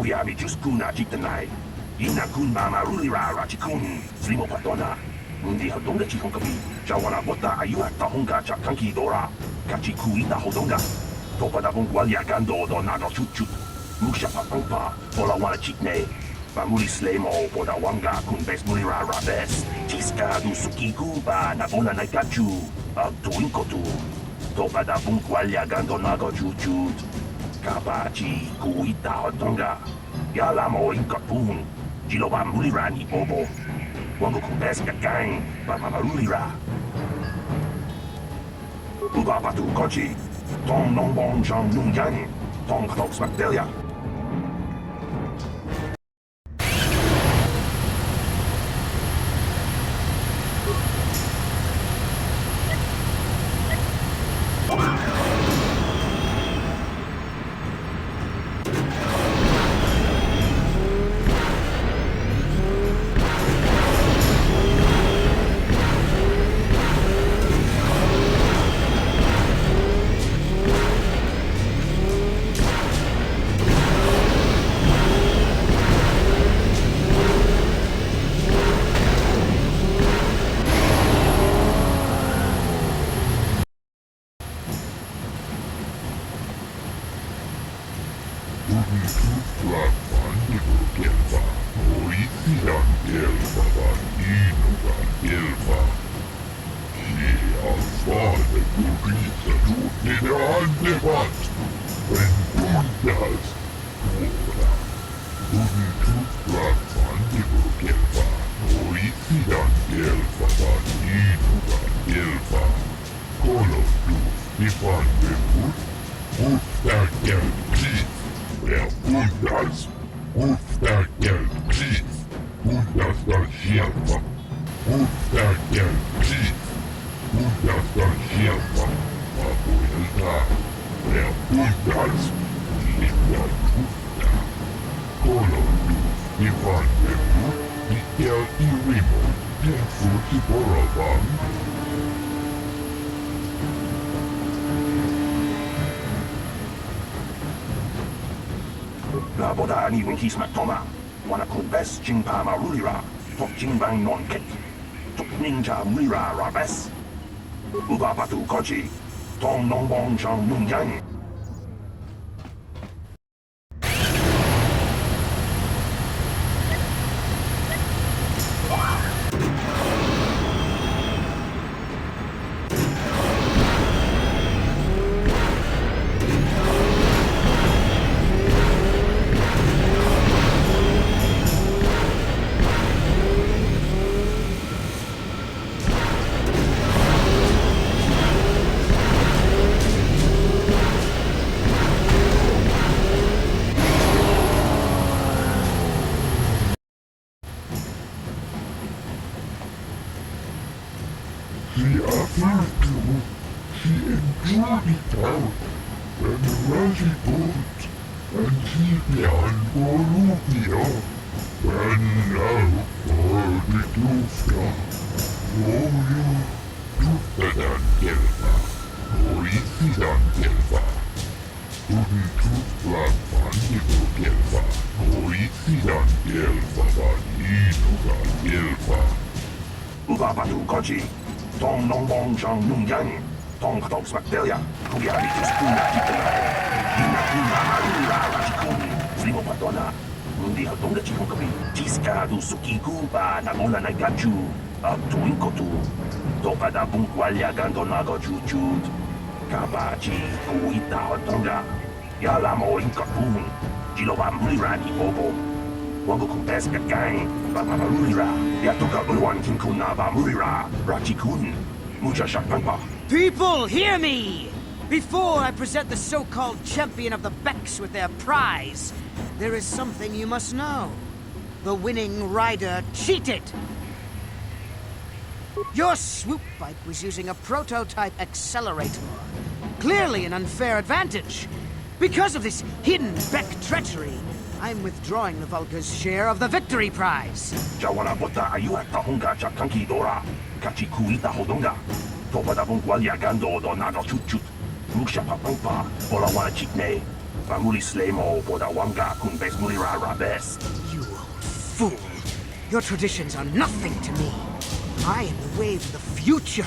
Kuyami just kuna jitanai. Ina kun mama rulira rachikun. Slimo patona. Mundi hodonga chihonkabi. Jawana bota ayuha tahonga chakanki dora. Kachi kuita hodonga. Topada bungwalia gando do nago chuchut. Musha papampa. Bola wana chikne. Bamuli slemo poda wanga kun bes mulira rabes. Chiska du suki kuba na bona naikachu. Agtuinkotu. Topada bungwalia gando nago chuchut. Kabachi kuita hodonga. Yalamo inkapun. Jiloba mulira ni bobo. Wango kumbes kakang. Bamama rulira. Uba batu kochi. Tong nong bong chang nung yang. Tong katok smakdelia. Boda ni winki smaktoma. Wana kumbes jingpa marulira. Tok jingbang non kek. Tok ninja mulira rabes. Uba batu kochi. Tong nong bong chang nung yang. Uba batu kochi. Tong nong bong chang nung yang. Tong katok smakdelia. Kuyami just kuna jitanai. Ina kuna marulira rachikun. Slimo patona. Mundi hodonga chihonkabi. Chiska du suki kuba na bona naikachu. Agtuinkotu. Topada bungwalia gando nago chuchut. Kabachi kuita hodonga. Yalamo inkapun. Jiloba mulira ni bobo. Wango kumbes kakang. Bamama rulira. Yatoka ulwan kinkuna ba mulira. Rachikun. Mucha shakpangpa. People, hear me! Before I present the so-called champion of the Becks with their prize, there is something you must know. The winning rider cheated! Your swoop bike was using a prototype accelerator. Clearly an unfair advantage. Because of this hidden Beck treachery, I'm withdrawing the Vulca's share of the victory prize. Jawana bota ayuha tahonga chakanki dora. Kachi kuita hodonga. Topada bungwalia gando do nago chuchut. Musha papampa. Bola wana chikne. Pamuli slemo poda wanga kun bes muli ra best. You old fool. Your traditions are nothing to me. I am the wave of the future.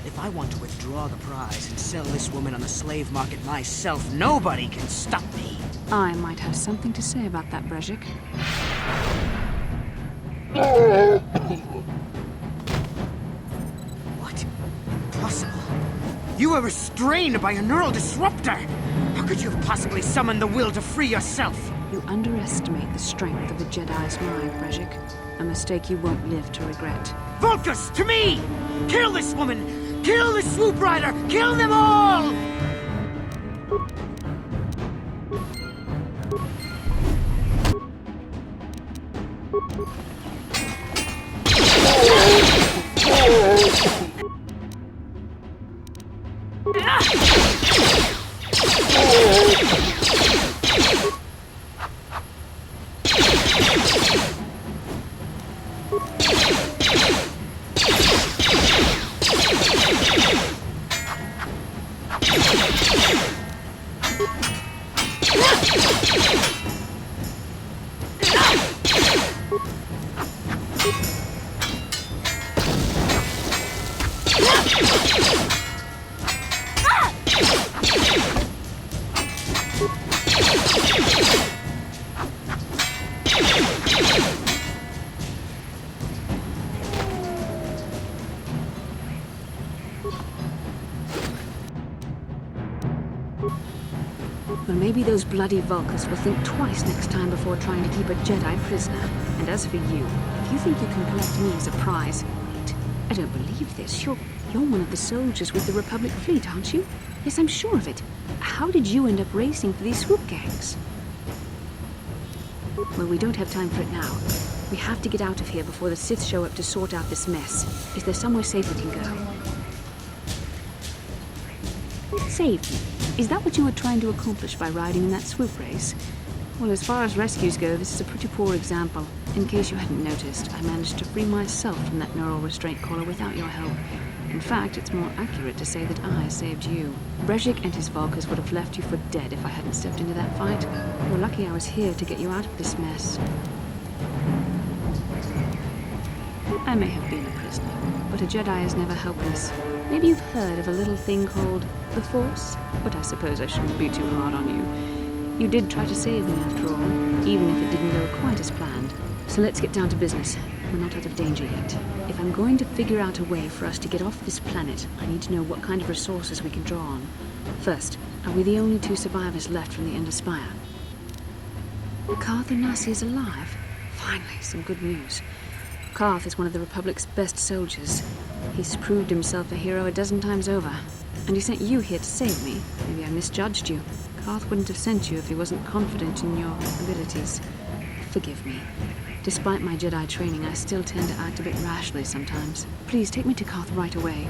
If I want to withdraw the prize and sell this woman on the slave market myself, nobody can stop me. I might have something to say about that, Brejik. What? Impossible. You were restrained by a neural disruptor. How could you have possibly summoned the will to free yourself? You underestimate the strength of the Jedi's mind, Brejik. A mistake you won't live to regret. Vulcus, to me! Kill this woman! Kill the swoop rider! Kill them all! Well, maybe those bloody Vulcans will think twice next time before trying to keep a Jedi prisoner. And as for you, if you think you can collect me as a prize... Wait, I don't believe this. You're one of the soldiers with the Republic fleet, aren't you? Yes, I'm sure of it. How did you end up racing for these swoop gangs? Well, we don't have time for it now. We have to get out of here before the Sith show up to sort out this mess. Is there somewhere safe we can go? Save me. Is that what you were trying to accomplish by riding in that swoop race? Well, as far as rescues go, this is a pretty poor example. In case you hadn't noticed, I managed to free myself from that neural restraint collar without your help. In fact, it's more accurate to say that I saved you. Brejik and his Vulcans would have left you for dead if I hadn't stepped into that fight. You're lucky I was here to get you out of this mess. I may have been a prisoner, but a Jedi is never helpless. Maybe you've heard of a little thing called the Force? But I suppose I shouldn't be too hard on you. You did try to save me after all, even if it didn't go quite as planned. So let's get down to business. We're not out of danger yet. If I'm going to figure out a way for us to get off this planet, I need to know what kind of resources we can draw on. First, are we the only two survivors left from the Ender Spire? Carth Onasi is alive. Finally, some good news. Carth is one of the Republic's best soldiers. He's proved himself a hero a dozen times over. And he sent you here to save me. Maybe I misjudged you. Carth wouldn't have sent you if he wasn't confident in your abilities. Forgive me. Despite my Jedi training, I still tend to act a bit rashly sometimes. Please, take me to Carth right away.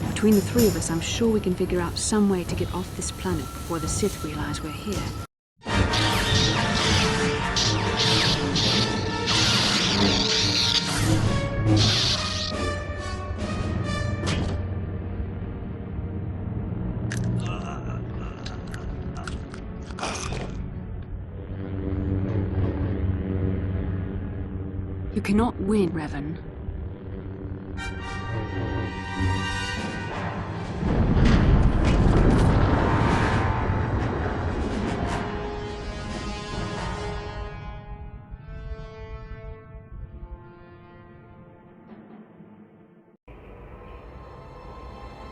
Between the three of us, I'm sure we can figure out some way to get off this planet before the Sith realize we're here. You cannot win, Revan.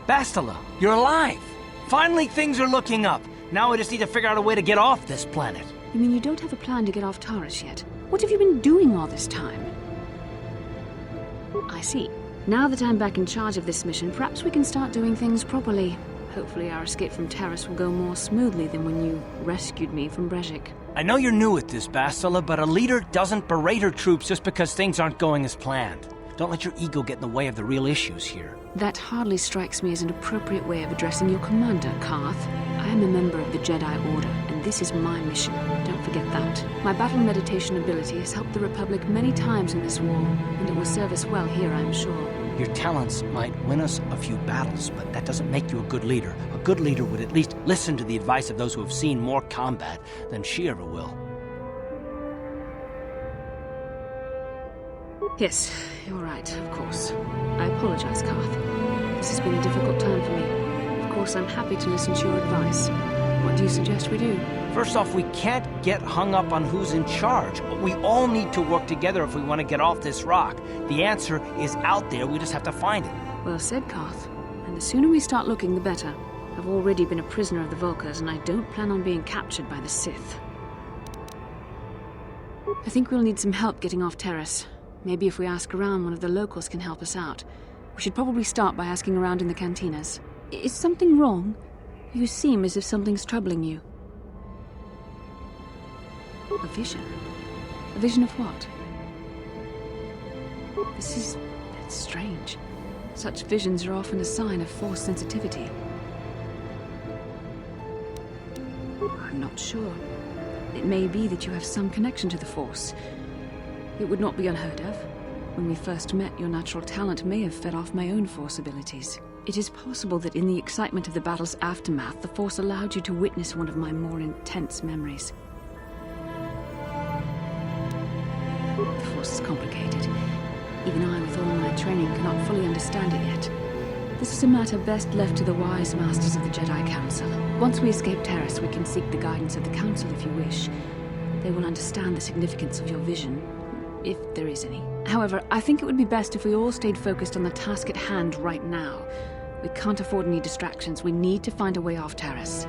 Bastila, you're alive! Finally, things are looking up. Now I just need to figure out a way to get off this planet. You mean you don't have a plan to get off Taris yet? What have you been doing all this time? I see. Now that I'm back in charge of this mission, perhaps we can start doing things properly. Hopefully our escape from Taris will go more smoothly than when you rescued me from Brejik. I know you're new at this, Bastila, but a leader doesn't berate her troops just because things aren't going as planned. Don't let your ego get in the way of the real issues here. That hardly strikes me as an appropriate way of addressing your commander, Carth. I am a member of the Jedi Order, and this is my mission. Don't forget that. My battle meditation ability has helped the Republic many times in this war, and it will serve us well here, I'm sure. Your talents might win us a few battles, but that doesn't make you a good leader. A good leader would at least listen to the advice of those who have seen more combat than she ever will. Yes, you're right, of course. I apologize, Karth. This has been a difficult time for me. Of course, I'm happy to listen to your advice. What do you suggest we do? First off, we can't get hung up on who's in charge. We all need to work together if we want to get off this rock. The answer is out there, we just have to find it. Well said, Karth. And the sooner we start looking, the better. I've already been a prisoner of the Volkers, and I don't plan on being captured by the Sith. I think we'll need some help getting off Terrace. Maybe if we ask around, one of the locals can help us out. We should probably start by asking around in the cantinas. Is something wrong? You seem as if something's troubling you. A vision? A vision of what? That's strange. Such visions are often a sign of Force sensitivity. I'm not sure. It may be that you have some connection to the Force. It would not be unheard of. When we first met, your natural talent may have fed off my own Force abilities. It is possible that in the excitement of the battle's aftermath, the Force allowed you to witness one of my more intense memories. The Force is complicated. Even I, with all my training, cannot fully understand it yet. This is a matter best left to the wise masters of the Jedi Council. Once we escape Terrace, we can seek the guidance of the Council if you wish. They will understand the significance of your vision, if there is any. However, I think it would be best if we all stayed focused on the task at hand right now. We can't afford any distractions. We need to find a way off Terrace.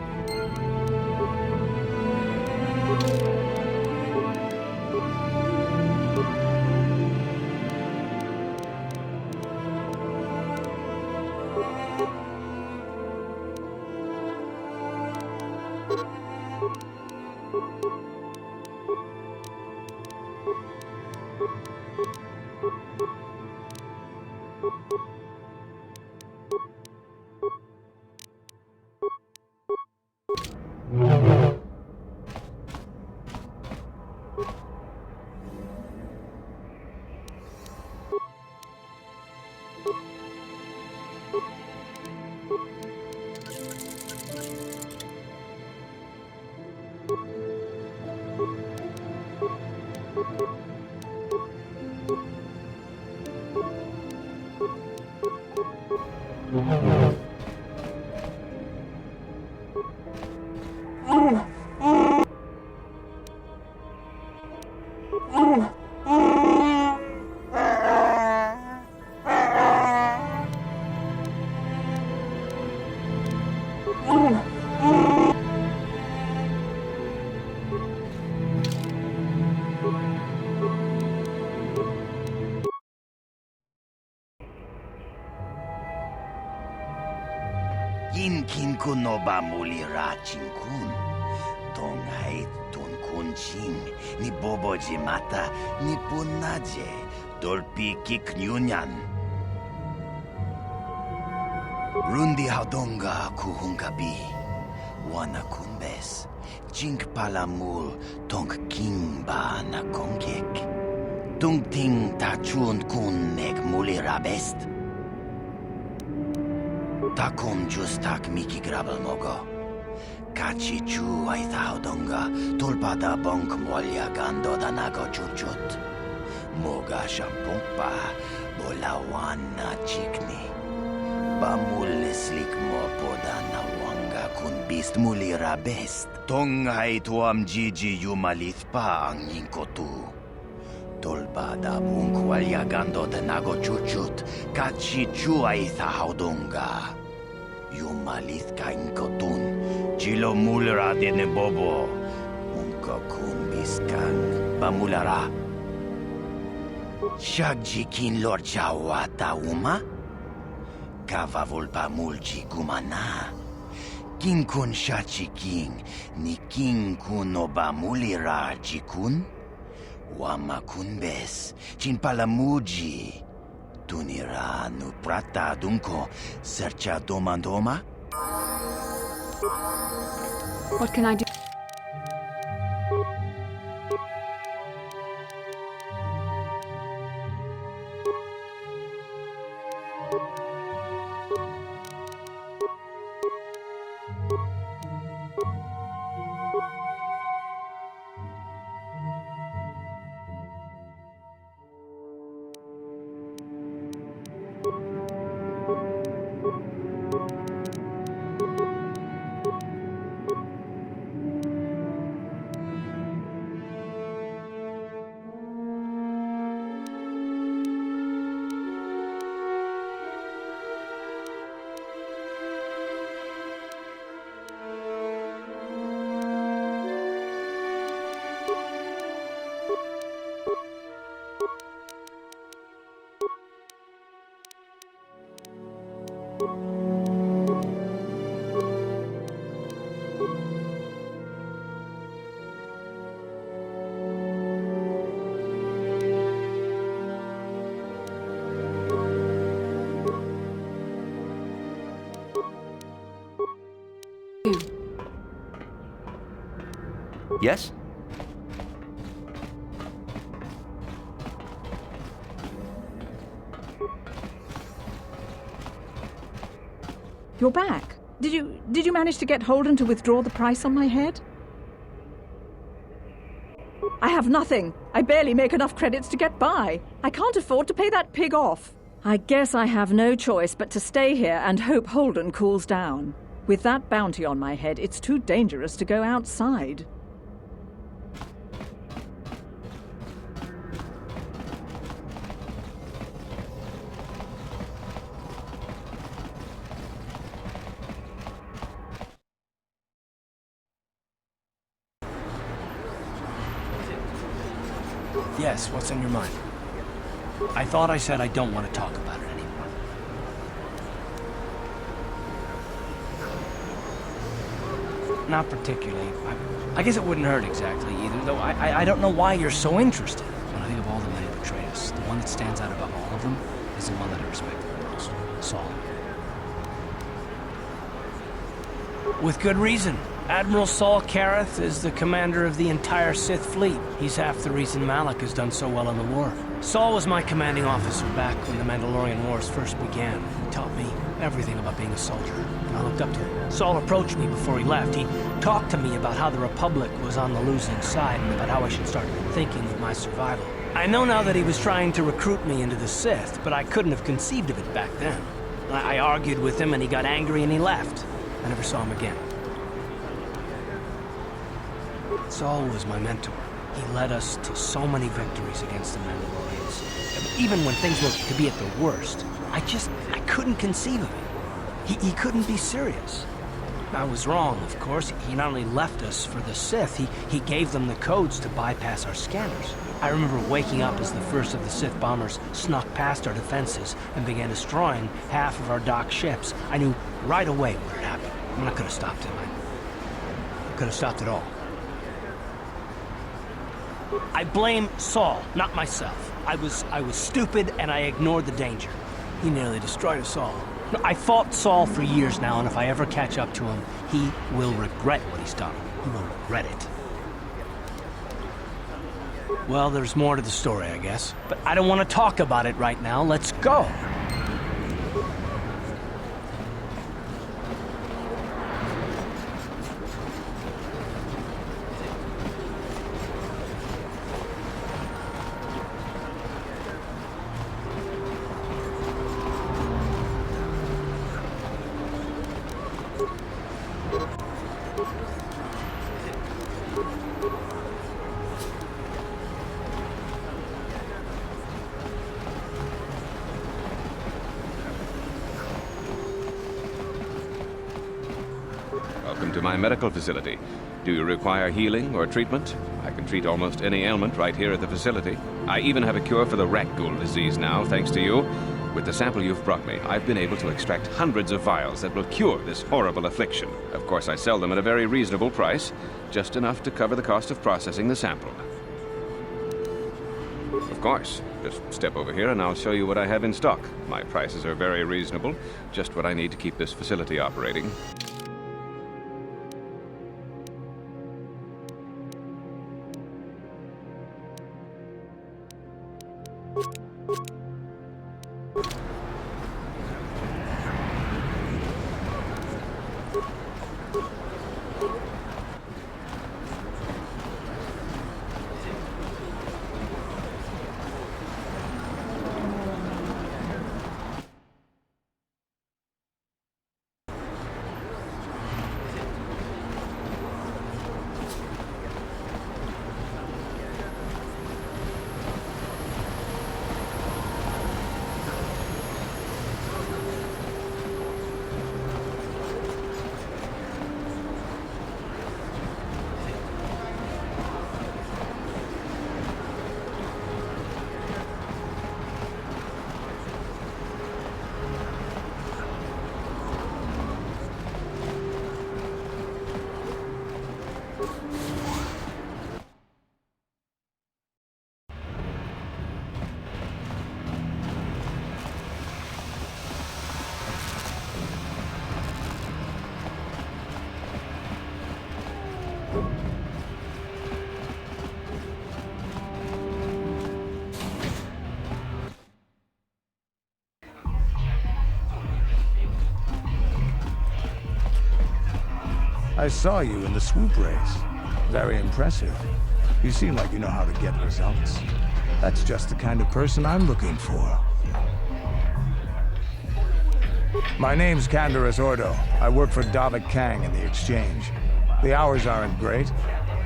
Kin kun no ba muli ra chin kun. Tong hai tun kun chin. Ni bobo jimata ni punaje. Dolpi kiknyunyan. Rundi haudonga kuhungabi. Wana kunbes. Jink palamul tong king ba na kongek. Tung ting tachun kun nek muli rabest. Takum justak miki grabal mogo. Kachi chu ay thaudonga. Tulpada bonk molya gando danago chuchut. Moga shampumpa bolawan na chikni. Bamul slik mo poda na wanga kun bist muli rabest. Tong ay tuam jiji yumalith pa ang yinkotu. Tulpada bonk walya gando danago chuchut. Kachi chu ay thaudonga. Yumalith kain kotun, chilo mulra de bobo, unko kun biskang bamulara. Shagjikin lord chawata uma, kavavul pamulji gumana. Kin kun shachiking, ni kin kun obamulira jikun, wama kun bes, chin palamuji. Tunira nu prata dunko sercha domandoma? What can I do? Yes? You're back. Did you manage to get Holden to withdraw the price on my head? I have nothing. I barely make enough credits to get by. I can't afford to pay that pig off. I guess I have no choice but to stay here and hope Holden cools down. With that bounty on my head, it's too dangerous to go outside. Yes, what's on your mind? I thought I said I don't want to talk about it anymore. Not particularly. I guess it wouldn't hurt exactly either, though I don't know why you're so interested. When I think of all the men who betrayed us, the one that stands out above all of them is the one that I respect the most, Saul. With good reason. Admiral Saul Karath is the commander of the entire Sith fleet. He's half the reason Malak has done so well in the war. Saul was my commanding officer back when the Mandalorian Wars first began. He taught me everything about being a soldier, and I looked up to him. Saul approached me before he left. He talked to me about how the Republic was on the losing side and about how I should start thinking of my survival. I know now that he was trying to recruit me into the Sith, but I couldn't have conceived of it back then. I argued with him and he got angry and he left. I never saw him again. Saul was my mentor. He led us to so many victories against the Mandalorians. Even when things looked to be at the worst, I couldn't conceive of it. He couldn't be serious. I was wrong, of course. He not only left us for the Sith, he gave them the codes to bypass our scanners. I remember waking up as the first of the Sith bombers snuck past our defenses and began destroying half of our docked ships. I knew right away what had happened. I mean, I could have stopped him. I could have stopped it all. I blame Saul, not myself. I was stupid and I ignored the danger. He nearly destroyed us all. I fought Saul for years now, and if I ever catch up to him, he will regret what he's done. He will regret it. Well, there's more to the story, I guess. But I don't want to talk about it right now. Let's go. Welcome to my medical facility. Do you require healing or treatment? I can treat almost any ailment right here at the facility. I even have a cure for the rat ghoul disease now, thanks to you. With the sample you've brought me, I've been able to extract hundreds of vials that will cure this horrible affliction. Of course, I sell them at a very reasonable price, just enough to cover the cost of processing the sample. Of course. Just step over here and I'll show you what I have in stock. My prices are very reasonable, just what I need to keep this facility operating. I saw you in the swoop race. Very impressive. You seem like you know how to get results. That's just the kind of person I'm looking for. My name's Canderous Ordo. I work for Davik Kang in the Exchange. The hours aren't great,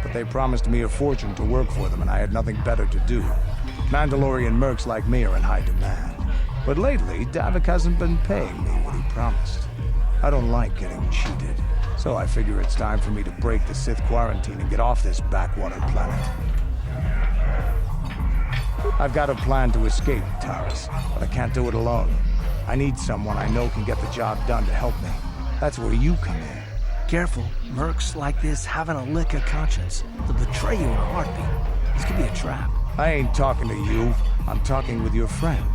but they promised me a fortune to work for them, and I had nothing better to do. Mandalorian mercs like me are in high demand. But lately, Davik hasn't been paying me what he promised. I don't like getting cheated, so I figure it's time for me to break the Sith quarantine and get off this backwater planet. I've got a plan to escape, Taris, but I can't do it alone. I need someone I know can get the job done to help me. That's where you come in. Careful. Mercs like this haven't a lick of conscience. They'll betray you in a heartbeat. This could be a trap. I ain't talking to you. I'm talking with your friend,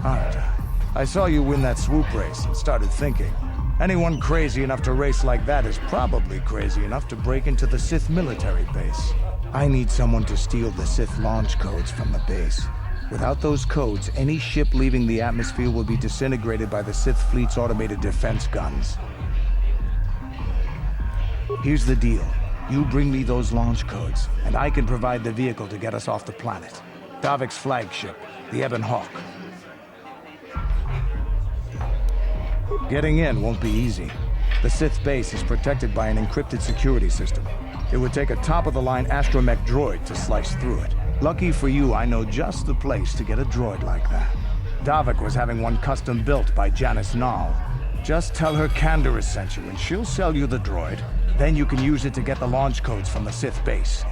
aren't I? I saw you win that swoop race and started thinking. Anyone crazy enough to race like that is probably crazy enough to break into the Sith military base. I need someone to steal the Sith launch codes from the base. Without those codes, any ship leaving the atmosphere will be disintegrated by the Sith fleet's automated defense guns. Here's the deal. You bring me those launch codes, and I can provide the vehicle to get us off the planet. Davik's flagship, the Ebon Hawk. Getting in won't be easy. The Sith base is protected by an encrypted security system. It would take a top-of-the-line astromech droid to slice through it. Lucky for you, I know just the place to get a droid like that. Davik was having one custom built by Janice Nall. Just tell her Canderous sent you, and she'll sell you the droid. Then you can use it to get the launch codes from the Sith base.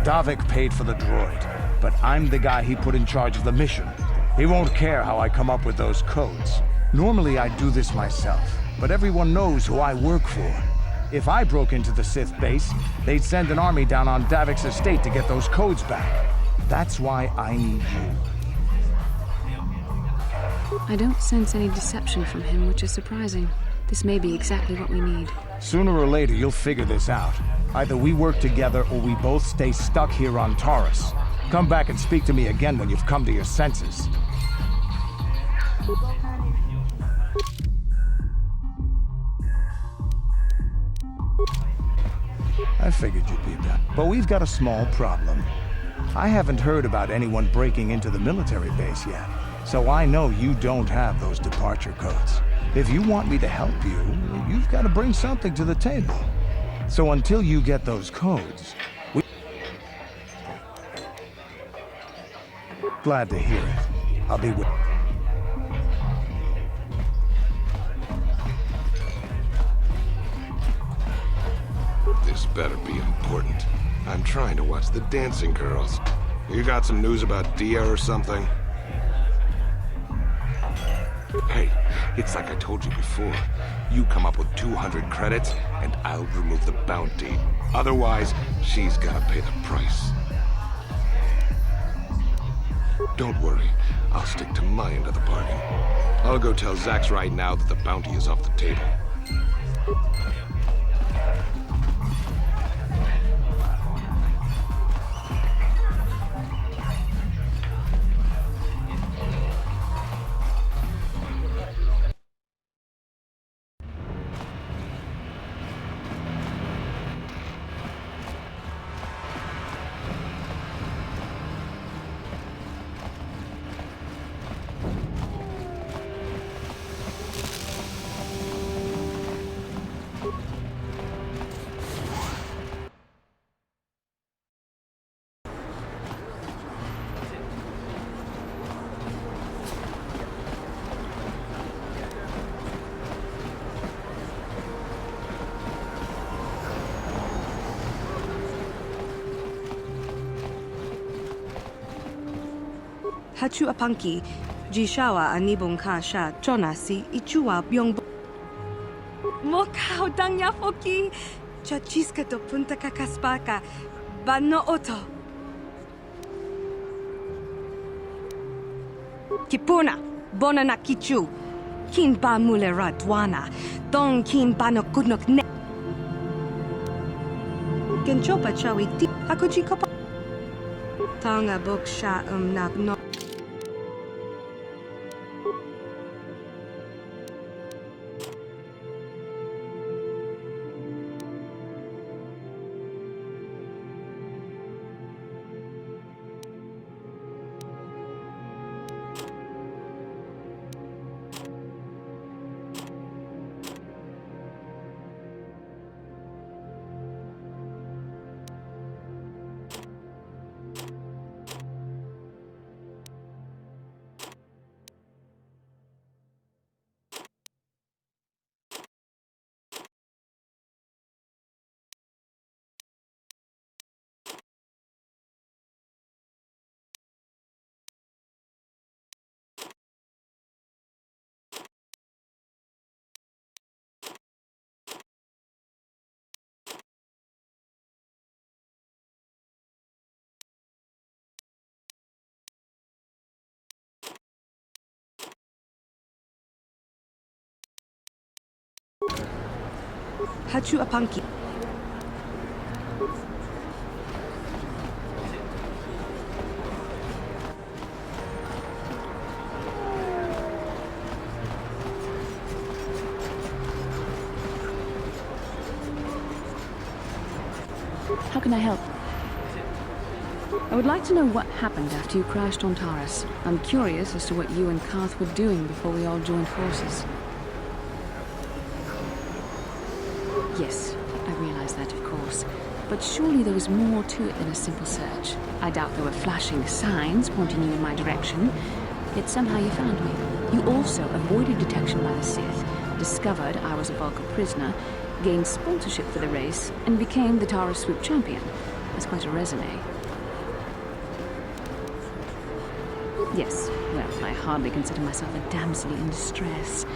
Davik paid for the droid, but I'm the guy he put in charge of the mission. He won't care how I come up with those codes. Normally I'd do this myself, but everyone knows who I work for. If I broke into the Sith base, they'd send an army down on Davik's estate to get those codes back. That's why I need you. I don't sense any deception from him, which is surprising. This may be exactly what we need. Sooner or later, you'll figure this out. Either we work together or we both stay stuck here on Taurus. Come back and speak to me again when you've come to your senses. I figured you'd be back. But we've got a small problem. I haven't heard about anyone breaking into the military base yet, so I know you don't have those departure codes. If you want me to help you, you've got to bring something to the table. So until you get those codes, Glad to hear it. I'll be with... This better be important. I'm trying to watch the dancing girls. You got some news about Dia or something? Hey, it's like I told you before. You come up with 200 credits, and I'll remove the bounty. Otherwise, she's gotta pay the price. Don't worry, I'll stick to my end of the bargain. I'll go tell Zax right now that the bounty is off the table. Hachu apanki, Jishawa anibong kasha, chonasi, ichua byong. Mokao dangya foki, chachiska to punta kakaspaka, bano oto. Kipuna, bonana kichu, kin ba mulera dwana, dong kin bano kudnok ne. Genchopa chawiti, hakuchi kopa. Tonga boksha nak no. Hachu Apanki. How can I help? I would like to know what happened after you crashed on Taurus. I'm curious as to what you and Karth were doing before we all joined forces. Yes, I realize that, of course. But surely there was more to it than a simple search. I doubt there were flashing signs pointing you in my direction. Yet somehow you found me. You also avoided detection by the Sith, discovered I was a Vulcan prisoner, gained sponsorship for the race, and became the Taurus Swoop champion. That's quite a resume. Yes, well, I hardly consider myself a damsel in distress.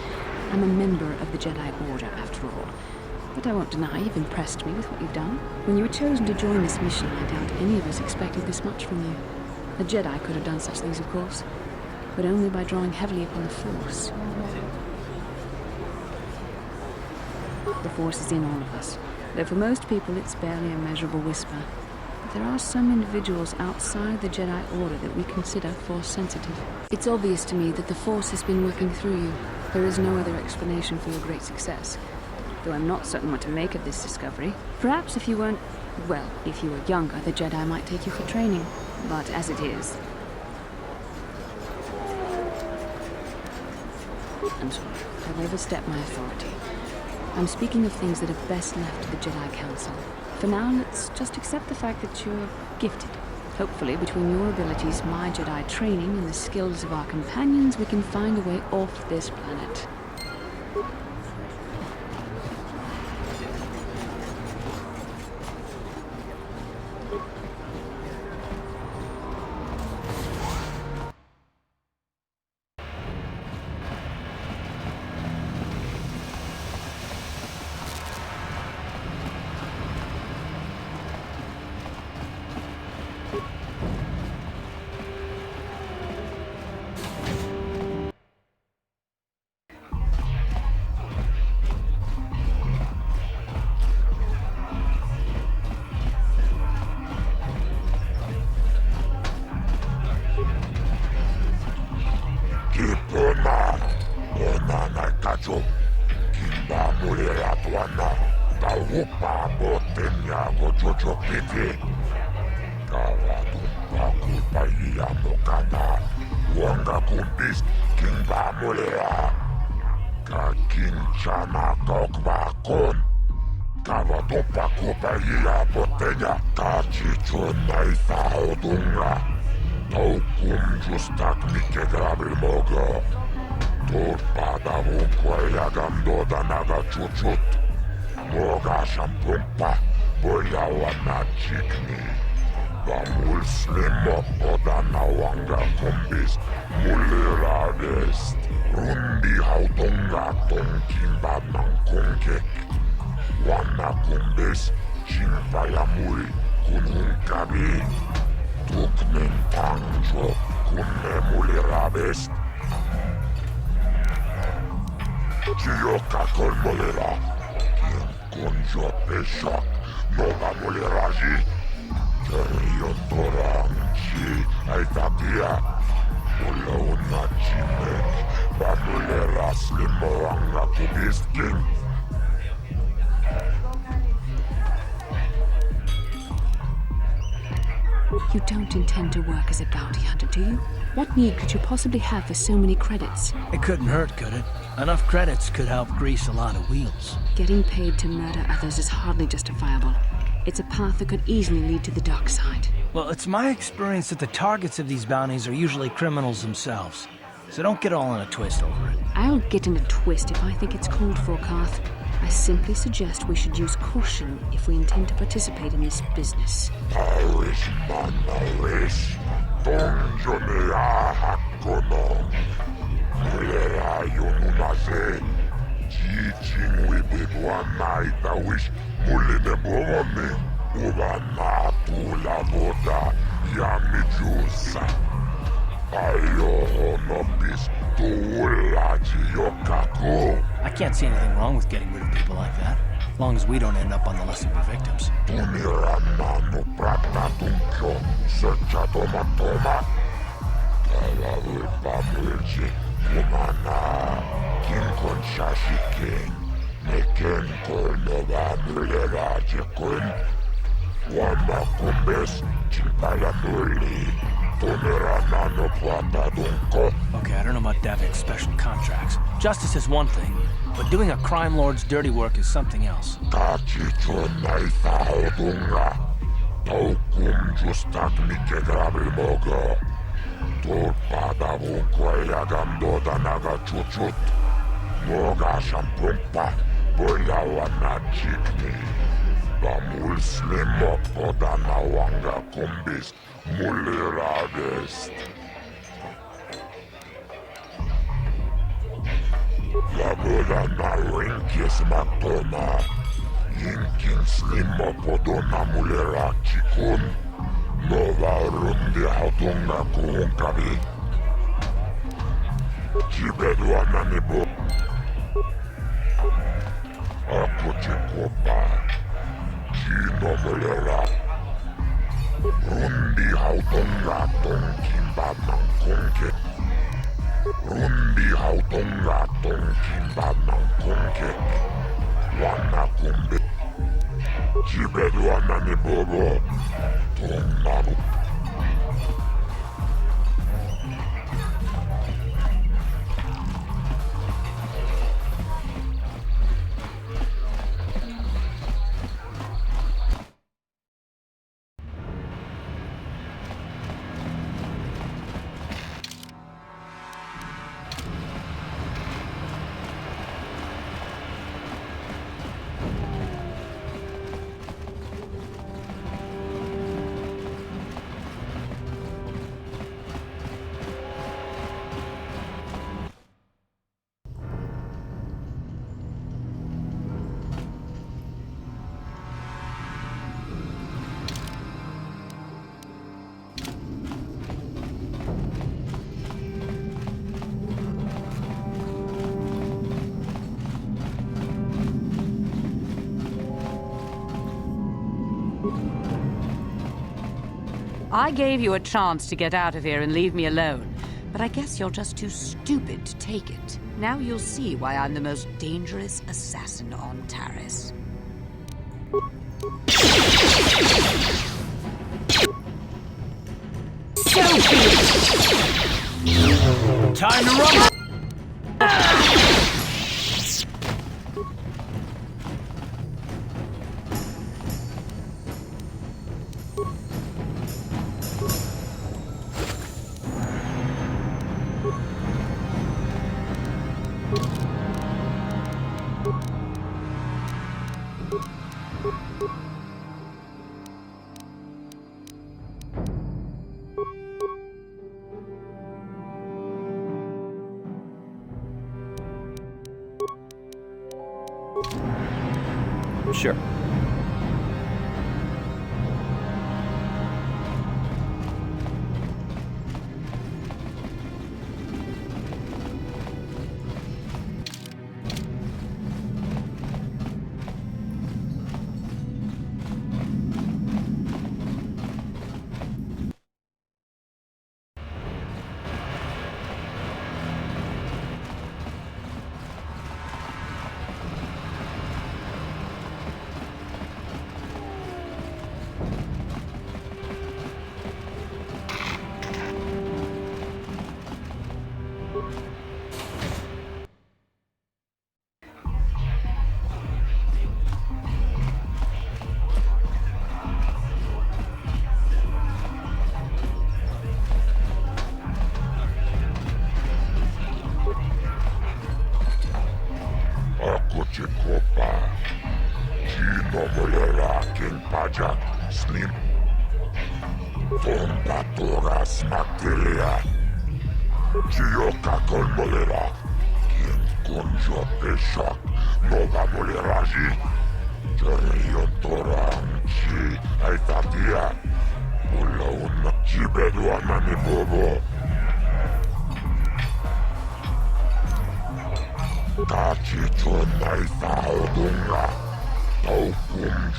I'm a member of the Jedi Order, after all. But I won't deny you've impressed me with what you've done. When you were chosen to join this mission, I doubt any of us expected this much from you. A Jedi could have done such things, of course, but only by drawing heavily upon the Force. The Force is in all of us, though for most people it's barely a measurable whisper. But there are some individuals outside the Jedi Order that we consider Force-sensitive. It's obvious to me that the Force has been working through you. There is no other explanation for your great success. Though I'm not certain what to make of this discovery. Perhaps if you weren't... well, if you were younger, the Jedi might take you for training. But as it is... I'm sorry. I've overstepped my authority. I'm speaking of things that are best left to the Jedi Council. For now, let's just accept the fact that you're gifted. Hopefully, between your abilities, my Jedi training, and the skills of our companions, we can find a way off this planet. You don't intend to work as a bounty hunter, do you? What need could you possibly have for so many credits? It couldn't hurt, could it? Enough credits could help grease a lot of wheels. Getting paid to murder others is hardly justifiable. It's a path that could easily lead to the dark side. Well, it's my experience that the targets of these bounties are usually criminals themselves. So don't get all in a twist over it. I'll get in a twist if I think it's called for, Karth. I simply suggest we should use caution if we intend to participate in this business. I can't see anything wrong with getting rid of people like that. As long as we don't end up on the list of the victims. Okay, I don't know about Davik's special contracts. Justice is one thing, but doing a crime lord's dirty work is something else. I gave you a chance to get out of here and leave me alone, but I guess you're just too stupid to take it. Now you'll see why I'm the most dangerous assassin on Taris. Time to run! Sure.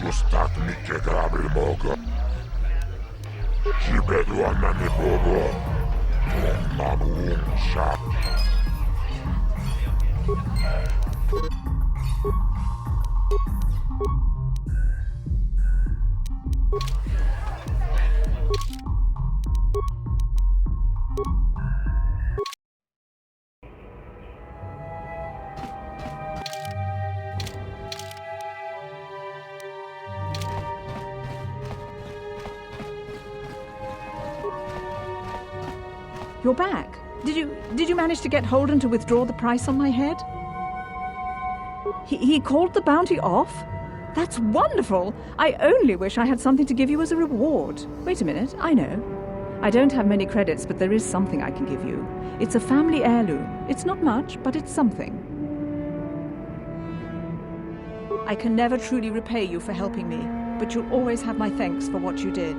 justak mikä grabil mogo. Sibedu annani bobo. Mamu shap. You're back. Did you manage to get Holden to withdraw the price on my head? He called the bounty off? That's wonderful! I only wish I had something to give you as a reward. Wait a minute, I know. I don't have many credits, but there is something I can give you. It's a family heirloom. It's not much, but it's something. I can never truly repay you for helping me, but you'll always have my thanks for what you did.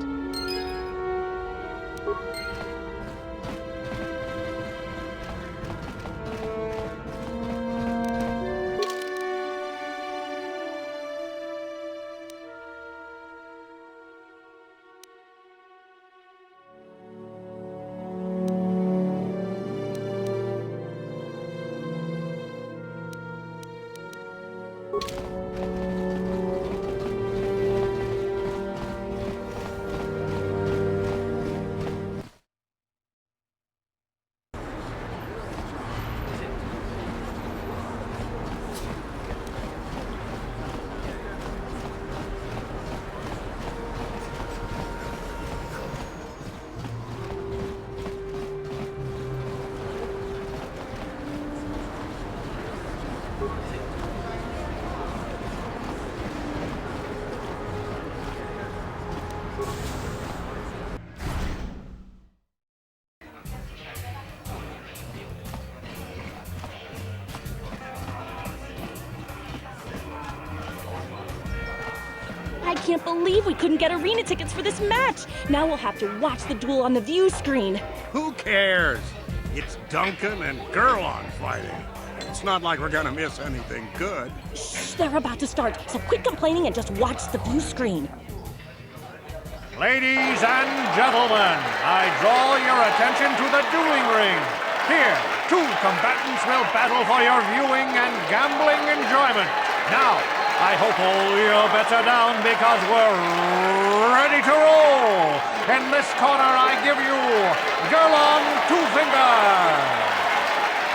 I can't believe we couldn't get arena tickets for this match. Now we'll have to watch the duel on the view screen. Who cares? It's Duncan and Gerlon fighting. It's not like we're gonna miss anything good. Shh, they're about to start, so quit complaining and just watch the view screen. Ladies and gentlemen, I draw your attention to the dueling ring. Here, two combatants will battle for your viewing and gambling enjoyment. Now, I hope all your bets are down because we're ready to roll. In this corner, I give you Gerlon Two Fingers.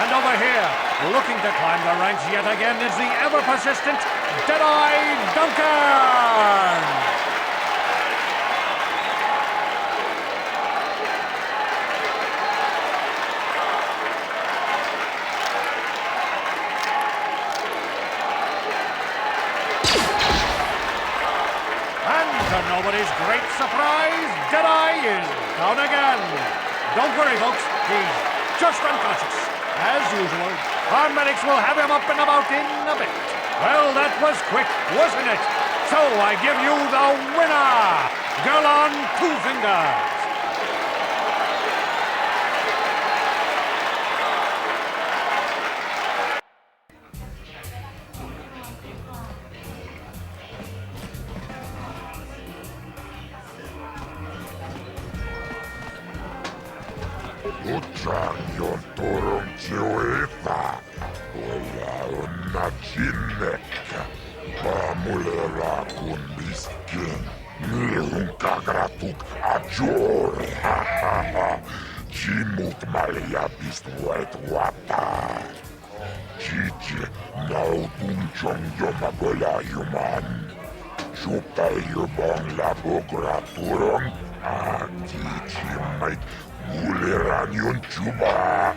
And over here, looking to climb the ranks yet again, is the ever-persistent Deadeye Duncan. Nobody's great surprise, Deadeye is down again. Don't worry, folks. He's just unconscious. As usual, our medics will have him up and about in a bit. Well, that was quick, wasn't it? So I give you the winner, Gerlon Two Fingers. Utsaanjon turun siuita. Olla onna sinnekkä. Paamulera kun miskin. Nihun kagratuk ajor. Chimut malja pistuet wata. Chichi nautun chong jomagola yuman. Supay yubong labogra turong. Chichi mait. Uleran yun chuba.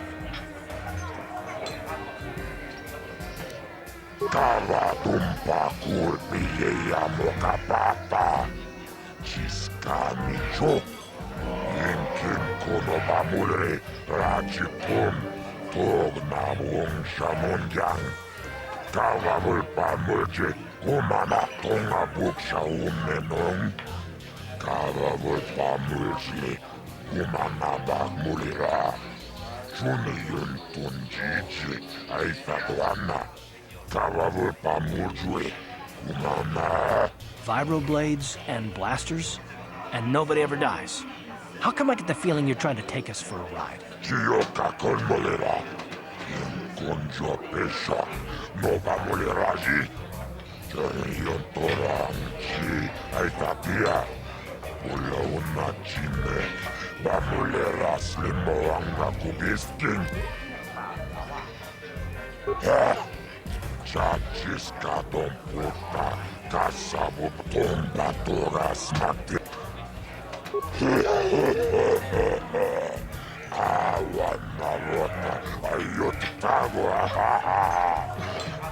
Kava tumpa kurpiye ja mokapata. Chiskani chok. Jenkin konoba mulre rachikum. Tognamung shamunjang. Kava vulpa mulje kumana tonga buksha ummenong. Kava vulpa mulje Kumanabak mulira. Juniyun tunjici aitatuana. Kavavul pamurjue. Mama. Vibroblades and blasters, and nobody ever dies. How come I get the feeling you're trying to take us for a ride? Chioka Kolmolera. Konjo Pesha. Nova Moleraji. Yon Torang Chi. Aitatia. Ula una chine. Bamulera Slimoanga Kubiskin. Chachis Kadom Puta. Kasabu Tomba Toras Mati. Awana Rota. Ayotago.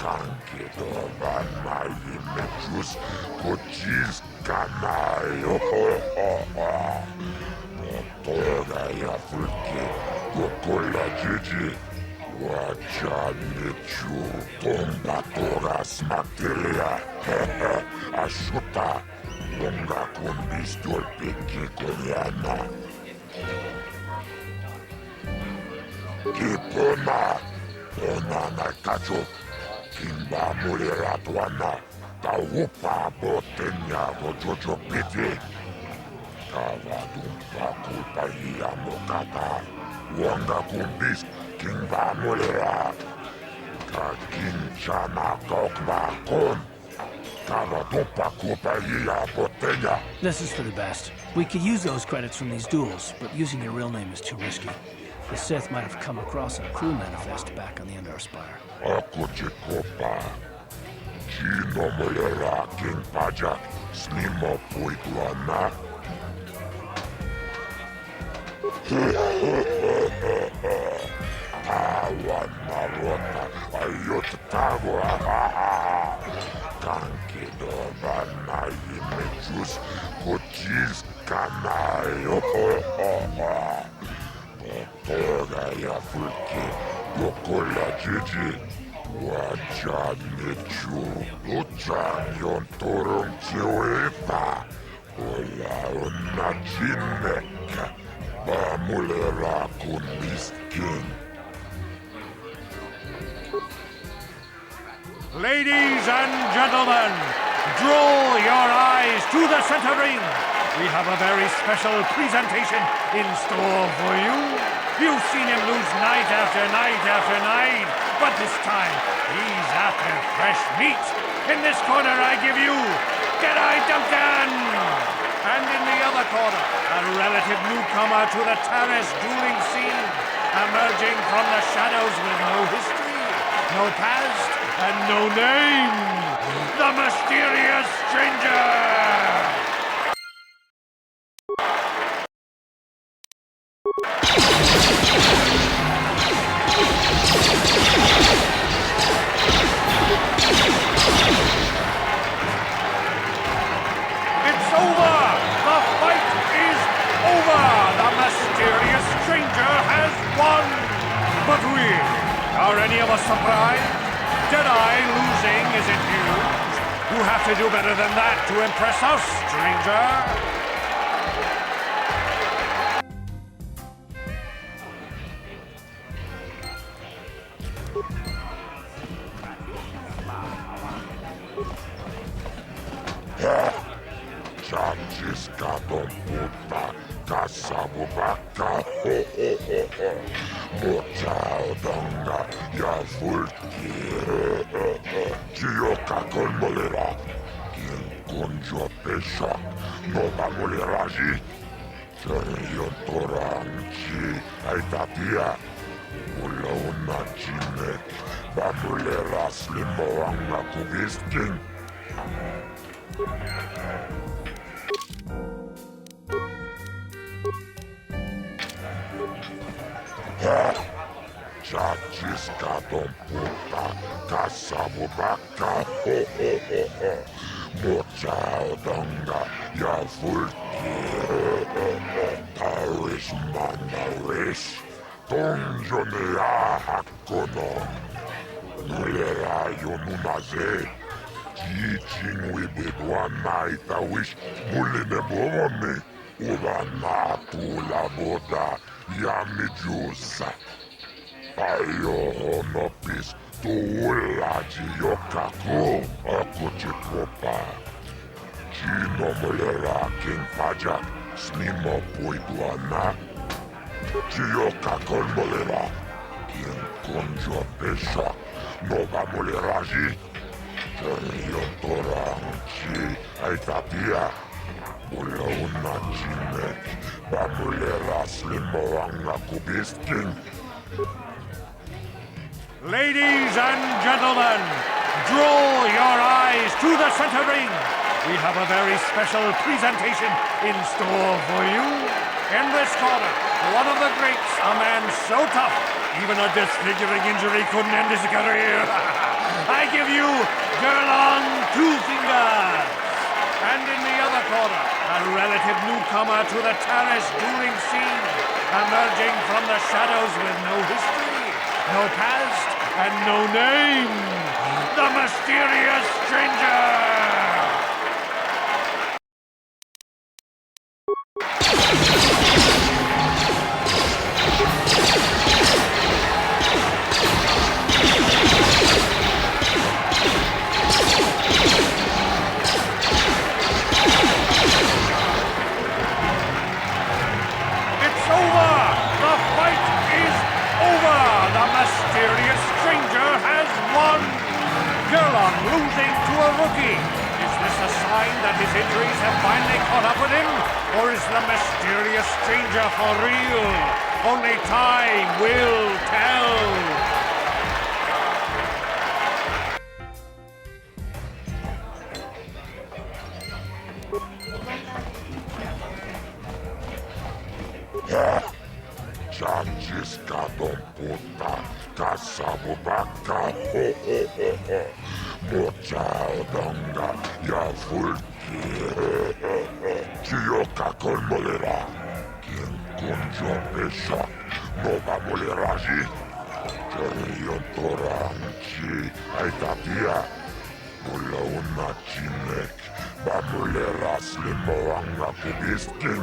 Kankido Vanai Mechus. Kochis Kanayo. Motora Yafulki. Kokola Gigi. Wachanichu. Tomba Toras Materia. Ashuta. Longa kundis dolpiki koreana. Kipona. Ona na kacho. Kimba mulera tuana. Taupa botenya gojojo piti. Kavadumpa kulpa hiya mokata. Wanga kundis. Kimba mulera. Kakinchana kokba kon. This is for the best. We could use those credits from these duels, but using your real name is too risky. The Sith might have come across a crew manifest back on the Endar Spire. Akuchikopa. Chino Molera King Pajak. Slimo Puiguana. Awana Rota. Ayotago. Kankido Vanai Mechus. Kochis Kanayo. Motora Yafulki. Kokola Gigi. Wachanichu. Uchan Yon Torong Chioepa. Ola Unachinek. Bamulera Kuniskin. Ladies and gentlemen, draw your eyes to the center ring. We have a very special presentation in store for you. You've seen him lose night after night after night, but this time he's after fresh meat. In this corner I give you Jedi Duncan! And in the other corner, a relative newcomer to the Taris dueling scene, emerging from the shadows with no history, no past, and no name, the mysterious stranger! It's over! The fight is over! The mysterious stranger has won! But are any of us surprised? Jedi losing isn't huge. You have to do better than that to impress us, stranger. Changiscadom puta, caçabubaka, mochaodonga, yavulki, chioka kolmolera, kinkunjo peshak, nova moleraji, cherniontoranchi, aitatia, ulauna chinek, bamulera slimoanga kubiskin. Changiscadom puta, caçabubaka, mochaodonga, yavulki, Taris manauris, tonjonea hakonon, nulera yonunaze, teaching we bedwana itawish muline bomone, ubana tula boda, yamijusa. Ayo honopis, Tuulaji Yokaku Akuchipopa. Chino Mulera King Pajak Snimo Puiduana. Chioka Kolmolera King Kunjo Pesha Nova Muleraji. Chiontorang Chi Aitapia. Ulauna Chimek Bamulera Slimoanga Kubiskin. Ladies and gentlemen, draw your eyes to the center ring. We have a very special presentation in store for you. In this corner, one of the greats, a man so tough, even a disfiguring injury couldn't end his career. I give you Gerlon Two Fingers. And in the other corner, a relative newcomer to the Taris dueling scene, emerging from the shadows with no history, no past, and no name, the mysterious stranger! It's over! The fight is over! The mysterious stranger has won! Gerlon losing to a rookie. Is this a sign that his injuries have finally caught up with him? Or is the mysterious stranger for real? Only time will tell! Changiska Don Puta Kasabubaka Mochao Donga Yafulki Chioka Kolmolera King Kunjo Pesha Nova Moleraji Choriontoranchi Aitapia Ulauna Chinek Bamulera Slimoanga Kubiskin.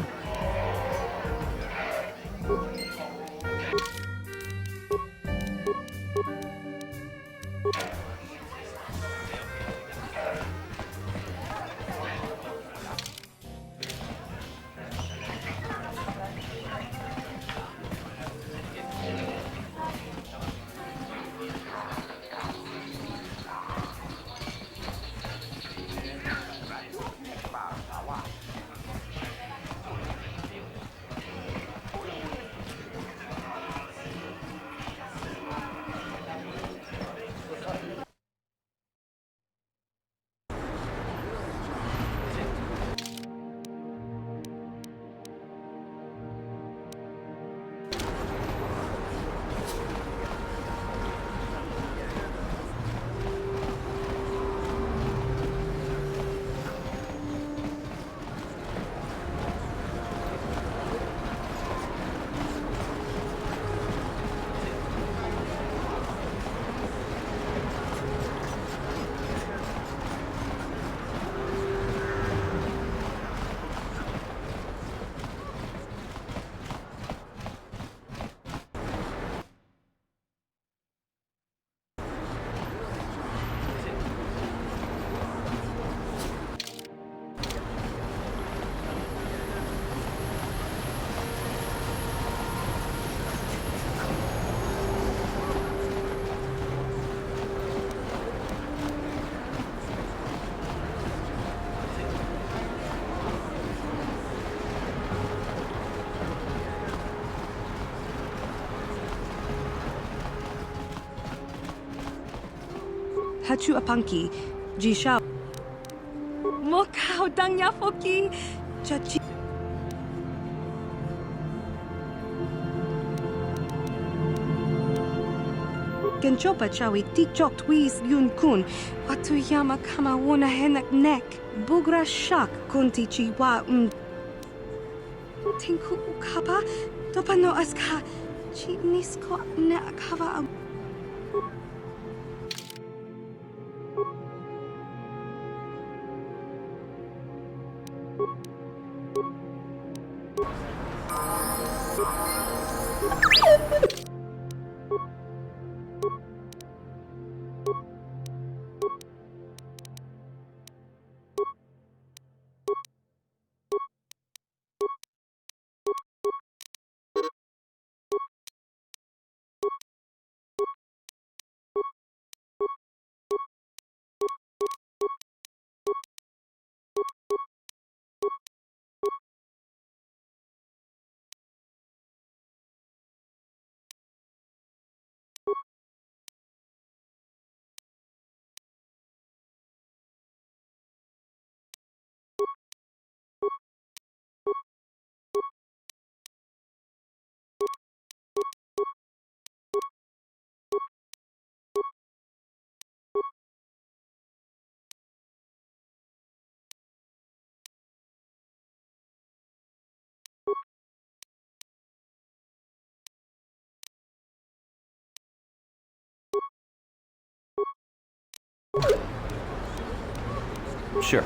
Hachu Apanki, Jishao. Mokao Dangyafoki, Chachi. Genchopa Chawi, Tikchok Twiz Yun Kun, Watuyama Kama Wona Henak Nek, Bugra Shak, Kunti Chiwa Tinku Ukapa, Topano Aska, Chinisko Ne Akava. Sure.